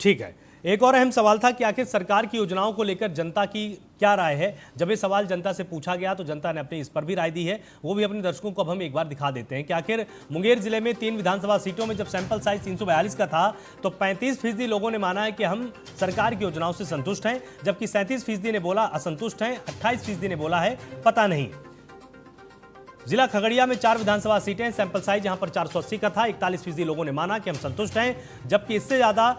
ठीक है, एक और अहम सवाल था कि आखिर सरकार की योजनाओं को लेकर जनता की क्या राय है। जब ये सवाल जनता से पूछा गया तो जनता ने अपनी इस पर भी राय दी है, वो भी अपने दर्शकों को अब हम एक बार दिखा देते हैं कि आखिर मुंगेर जिले में 3 विधानसभा सीटों में जब सैंपल साइज 342 का था तो 35% लोगों ने माना है कि हम सरकार की योजनाओं से संतुष्ट हैं, जबकि 37% ने बोला असंतुष्ट हैं, 28% ने बोला है पता नहीं। जिला खगड़िया में 4 विधानसभा सीटें, सैंपल साइज यहां पर 480 का था, 41% लोगों ने माना कि हम संतुष्ट हैं, जबकि इससे ज्यादा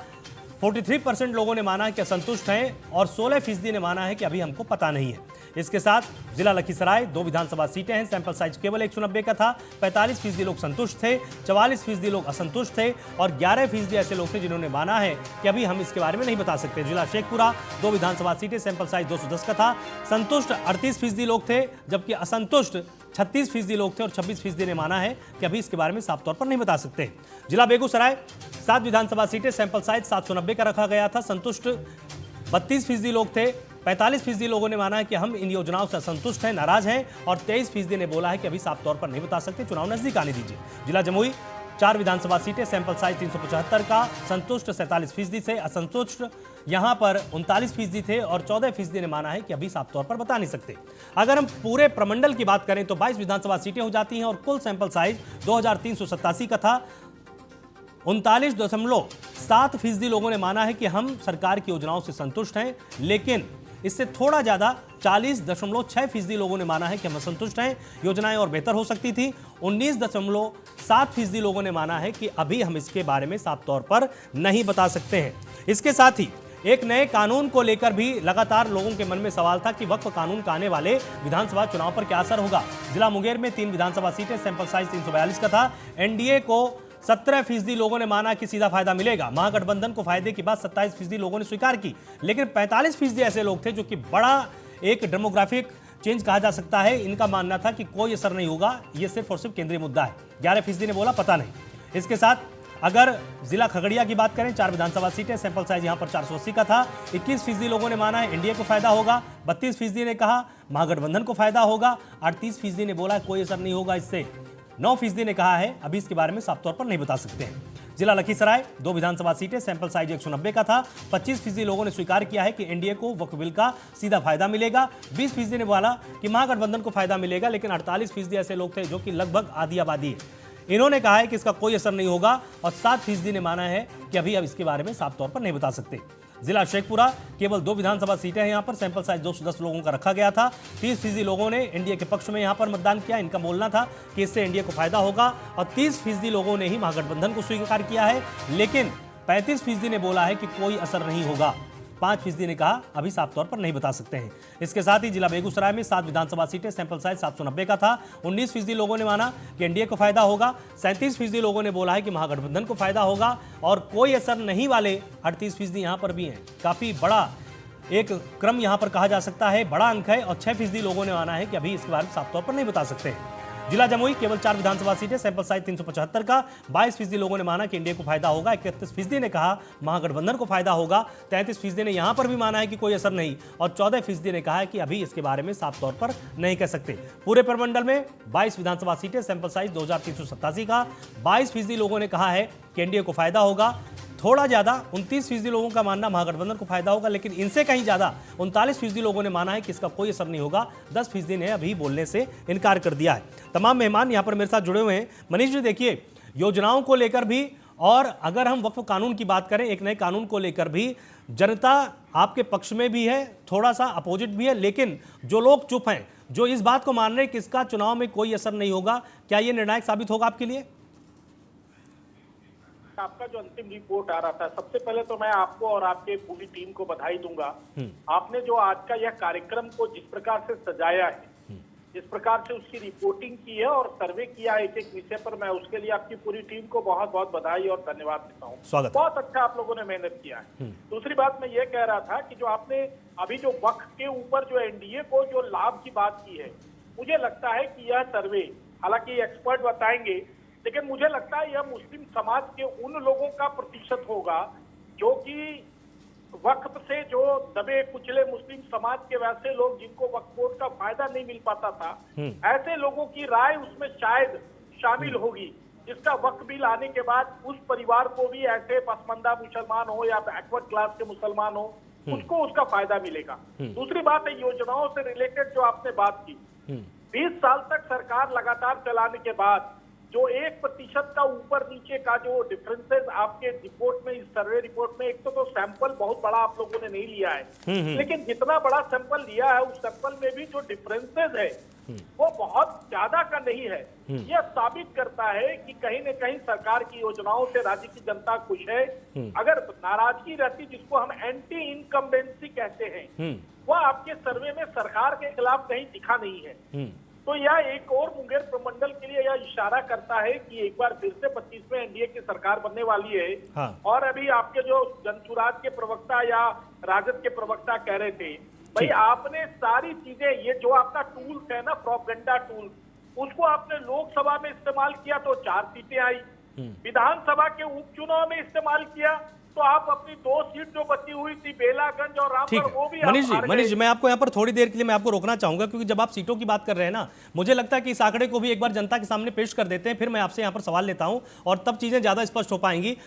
43% लोगों ने माना है कि असंतुष्ट हैं और 16% ने माना है कि अभी हमको पता नहीं है। इसके साथ जिला लखीसराय 2 विधानसभा सीटें हैं, सैंपल साइज केवल 190 का था, 45% लोग संतुष्ट थे, 44% लोग असंतुष्ट थे और 11% ऐसे लोग थे जिन्होंने माना है कि अभी हम इसके बारे में नहीं बता सकते। जिला शेखपुरा 2 विधानसभा सीटें, सैंपल साइज 210 का था, संतुष्ट 38% लोग थे, जबकि असंतुष्ट 36% लोग थे और 26% ने माना है कि अभी इसके बारे में साफ तौर पर नहीं बता सकते। जिला बेगूसराय 7 विधानसभा सीटें, सैंपल साइज 790 का रखा गया था, संतुष्ट 32% लोग थे, 45% लोगों ने माना है कि हम इन योजनाओं से असंतुष्ट हैं, नाराज हैं और 23% ने बोला है कि अभी साफ तौर पर नहीं बता सकते, चुनाव नजदीक आने दीजिए। जिला जमुई 4 विधानसभा सीटें, सैंपल साइज 375 का, संतुष्ट 47% से, असंतुष्ट यहां पर 39% थे और 14% ने माना है कि अभी साफ तौर पर बता नहीं सकते। अगर हम पूरे प्रमंडल की बात करें तो 22 विधानसभा सीटें हो जाती हैं और कुल सैंपल साइज 2387 का था। 39.7% लोगों ने माना है कि हम सरकार की योजनाओं से संतुष्ट हैं, लेकिन इससे थोड़ा ज्यादा 40.6% लोगों ने माना है कि हम असंतुष्ट हैं, योजनाएं और बेहतर हो सकती थी। 19.7% लोगों ने माना है कि अभी हम इसके बारे में साफ तौर पर नहीं बता सकते हैं। इसके साथ ही एक नए कानून को लेकर भी लगातार लोगों के मन में सवाल था कि वक्फ कानून का आने वाले विधानसभा चुनाव पर क्या असर होगा। जिला मुंगेर में 3 विधानसभा सीटें, सैंपल साइज 342 का था, एनडीए को 17% लोगों ने माना कि सीधा फायदा मिलेगा, महागठबंधन को फायदे की बात 27% लोगों ने स्वीकार की, लेकिन 45% ऐसे लोग थे जो कि बड़ा एक डेमोग्राफिक चेंज कहा जा सकता है, इनका मानना था कि कोई असर नहीं होगा, ये सिर्फ और सिर्फ केंद्रीय मुद्दा है। 11% ने बोला पता नहीं। इसके साथ अगर जिला खगड़िया की बात करें, 4 विधानसभा सीटें, सैंपल साइज यहां पर 480 का था, 21% लोगों ने माना है एनडीए को फायदा होगा, 32% ने कहा महागठबंधन को फायदा होगा, 38% ने बोला कोई असर नहीं होगा इससे, 9% ने कहा है अभी इसके बारे में साफ तौर पर नहीं बता सकते हैं। जिला लखीसराय 2 विधानसभा सीटें, सैंपल साइज 190 का था, 25% लोगों ने स्वीकार किया है कि एनडीए को वक्फ बिल का सीधा फायदा मिलेगा, 20% ने बोला कि महागठबंधन को फायदा मिलेगा, लेकिन 48% ऐसे लोग थे जो कि लगभग आधी आबादी है, इन्होंने कहा है कि इसका कोई असर नहीं होगा और 7% ने माना है कि अभी अब इसके बारे में साफ तौर पर नहीं बता सकते। जिला शेखपुरा केवल 2 विधानसभा सीटें हैं, यहां पर सैंपल साइज 210 लोगों का रखा गया था, 30% लोगों ने एनडीए के पक्ष में यहां पर मतदान किया, इनका बोलना था कि इससे एनडीए को फायदा होगा और 30% लोगों ने ही महागठबंधन को स्वीकार किया है, लेकिन 35% ने बोला है कि कोई असर नहीं होगा, 5% ने कहा अभी साफ तौर पर नहीं बता सकते हैं। इसके साथ ही जिला बेगूसराय में 7 विधानसभा सीटें, सैंपल साइज 790 का था, 19% लोगों ने माना कि एनडीए को फायदा होगा, 37% लोगों ने बोला है कि महागठबंधन को फायदा होगा और कोई असर नहीं वाले 38% यहां पर भी हैं। काफी बड़ा एक क्रम यहां पर कहा जा सकता है, बड़ा अंक है और 6% लोगों ने माना है कि अभी इसके बारे में साफ तौर पर नहीं बता सकते हैं। जिला जमुई केवल 4 विधानसभा सीटें, सैंपल साइज 375 का, 22% लोगों ने माना कि एनडीए को फायदा होगा, 31% ने कहा महागठबंधन को फायदा होगा, 33% ने यहां पर भी माना है कि कोई असर नहीं और 14% ने कहा है कि अभी इसके बारे में साफ तौर पर नहीं कह सकते। पूरे प्रमंडल में 22 विधानसभा सीटें, सैंपल साइज 2387 का, 22% लोगों ने कहा है कि एनडीए को फायदा होगा, थोड़ा ज्यादा 29% लोगों का मानना महागठबंधन को फायदा होगा, लेकिन इनसे कहीं ज्यादा 39% लोगों ने माना है कि इसका कोई असर नहीं होगा, 10% ने अभी बोलने से इनकार कर दिया है। तमाम मेहमान यहां पर मेरे साथ जुड़े हुए हैं। मनीष जी, देखिए योजनाओं को लेकर भी और अगर हम वक्फ कानून की बात करें, एक नए कानून को लेकर भी जनता आपके पक्ष में भी है, थोड़ा सा अपोजिट भी है, लेकिन जो लोग चुप हैं, जो इस बात को मान रहे हैं कि इसका चुनाव में कोई असर नहीं होगा, क्या यह निर्णायक साबित होगा आपके लिए? आपका जो अंतिम रिपोर्ट आ रहा था, सबसे पहले तो मैं आपको और आपके पूरी टीम को बधाई दूंगा। आपने जो आज का यह कार्यक्रम को जिस प्रकार से सजाया है, जिस प्रकार से उसकी रिपोर्टिंग की है और सर्वे किया है एक एक विषय पर, मैं उसके लिए आपकी पूरी टीम को बहुत बहुत बधाई और धन्यवाद देता हूँ। बहुत अच्छा आप लोगों ने मेहनत किया है। दूसरी बात मैं ये कह रहा था कि जो आपने अभी जो वक्फ के ऊपर जो एनडीए को जो लाभ की बात की है, मुझे लगता है कि यह सर्वे, हालांकि एक्सपर्ट बताएंगे, लेकिन मुझे लगता है यह मुस्लिम समाज के उन लोगों का प्रतिशत होगा जो कि वक्फ से जो दबे कुचले मुस्लिम समाज के वैसे लोग जिनको वक्फ बोर्ड का फायदा नहीं मिल पाता था, ऐसे लोगों की राय उसमें शायद शामिल होगी। जिसका वक्त बिल आने के बाद उस परिवार को भी ऐसे पसमंदा मुसलमान हो या बैकवर्ड क्लास के मुसलमान हो, उसको उसका फायदा मिलेगा। दूसरी बात है योजनाओं से रिलेटेड जो आपने बात की, 20 साल तक सरकार लगातार चलाने के बाद जो 1% का ऊपर नीचे का जो डिफरेंसेस आपके रिपोर्ट में, इस सर्वे रिपोर्ट में, एक तो सैंपल बहुत बड़ा आप लोगों ने नहीं लिया है, लेकिन जितना बड़ा सैंपल लिया है उस सैंपल में भी जो डिफरेंसेस है वो बहुत ज्यादा का नहीं है। यह साबित करता है कि कहीं न कहीं सरकार की योजनाओं से राज्य की जनता खुश है। अगर नाराजगी रहती, जिसको हम एंटी इनकम्बेंसी कहते हैं, वह आपके सर्वे में सरकार के खिलाफ कहीं दिखा नहीं है। तो यह एक और मुंगेर प्रमंडल के लिए यह इशारा करता है कि एक बार फिर से 25वें एनडीए की सरकार बनने वाली है। हाँ। और अभी आपके जो जनसुराज के प्रवक्ता या राजद के प्रवक्ता कह रहे थे, भाई आपने सारी चीजें, ये जो आपका टूल्स है ना, प्रोपेगेंडा टूल, उसको आपने लोकसभा में इस्तेमाल किया तो 4 सीटें आई, विधानसभा के उपचुनाव में इस्तेमाल किया तो आप अपनी 2 सीट जो बची हुई थी, बेलागंज और रामगढ़, वो भी मनीष जी मैं आपको यहाँ पर थोड़ी देर के लिए मैं आपको रोकना चाहूंगा, क्योंकि जब आप सीटों की बात कर रहे हैं ना, मुझे लगता है कि इस आंकड़े को भी एक बार जनता के सामने पेश कर देते हैं, फिर मैं आपसे यहाँ पर सवाल लेता हूँ और तब चीजें ज्यादा स्पष्ट हो पाएंगी।